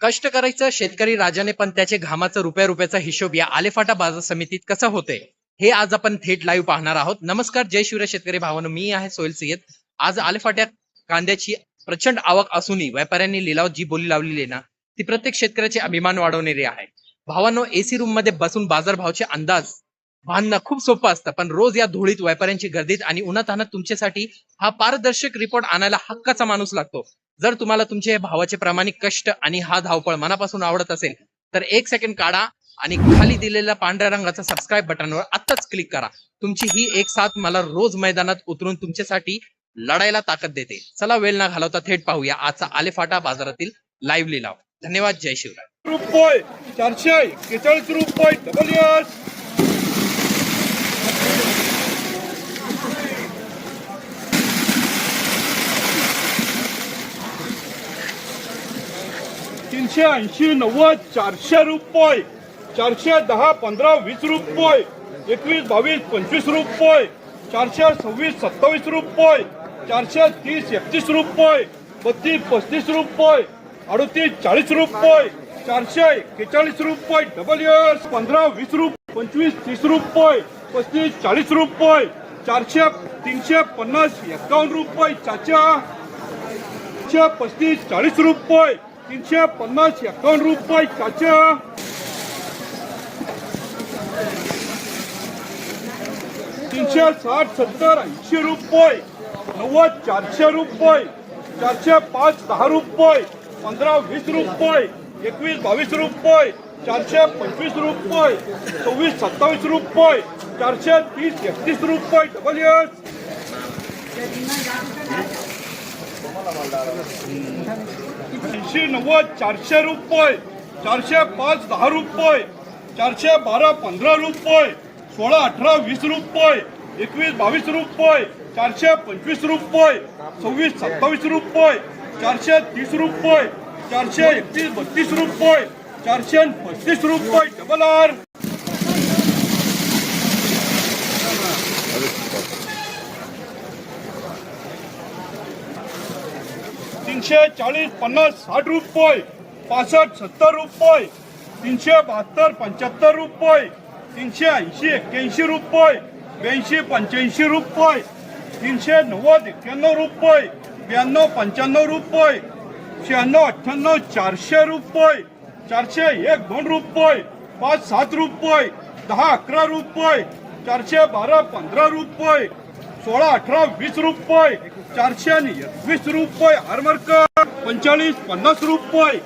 कष्ट करायचं शेतकरी राजाने, पण त्याचे घामाचं रुपयाचा हिशोब या आलेफाटा बाजार समितीत कसा होते हे आज आपण थेट लाईव्ह पाहणार आहोत. नमस्कार, जय शिवराय शेतकरी भावांनो, मी आहे सोहेल सय्यद. आज आलेफाट्या कांद्याची प्रचंड आवक असूनही व्यापाऱ्यांनी लिलाव जी बोली लावलेली आहे ना, ती प्रत्येक शेतकऱ्याचे अभिमान वाढवणारी आहे. भावांनो, एसी रूम मध्ये बसून बाजारभावाचे अंदाज बांधणं खूप सोपं असतं, पण रोज या धुळीत व्यापाऱ्यांची गर्दीत आणि उन्हातान्हात तुमच्यासाठी हा पारदर्शक रिपोर्ट आणायला हक्काचा माणूस लागतो. जर तुम्हाला तुमचे हे भावाचे प्रामाणिक कष्ट आणि हा धावपळ मनापासून आवडत असेल तर एक सेकंड काढा आणि खाली दिलेल्या पांढऱ्या रंगाचा सबस्क्राईब बटनवर आत्ताच क्लिक करा. तुमची ही एक साथ मला रोज मैदानात उतरून तुमच्यासाठी लढायला ताकद देते. चला वेळ न घालवता थेट पाहूया आजचा आलेफाटा बाजारातील लाईव्ह लिलाव. धन्यवाद. जय शिवराय. रुपये 441 रुपये डबल यस 380 90 400 रुपये 410 15 20 रुपये 21 22 25 रुपये 426 27 रुपये 430 31 रुपये 32 35 रुपये 38 40 रुपये 441 रुपये डबल यस 15 20 रुपये 25 30 रुपये 35 40 रुपये 400 350 51 रुपये 435 40 रुपये 350 51 रुपये 360 70 80 रुपये 90 400 रुपये 405 10 रुपये 15 20 रुपये 21 22 रुपये 425 रुपये 26 27 रुपये 430 31 रुपये डबल यस 80 90 400 रुपये 405 10 रुपये 412 15 रुपये 16 18 20 रुपये 21 22 रुपये 425 रुपये 26 27 रुपये 430 रुपये 431 32 रुपये 435 रुपये डबल आर 340 50 60 रुपये 65 70 रुपये 372 75 रुपये 380 81 रुपये 82 85 रुपये 390 91 रुपये 92 95 रुपये 96 98 400 रुपये 401 2 रुपये 5 7 रुपये 10 11 रुपये 412 15 रुपये 16 18 20 रुपये 421 रुपये आरमार्कर 45 50 रुपये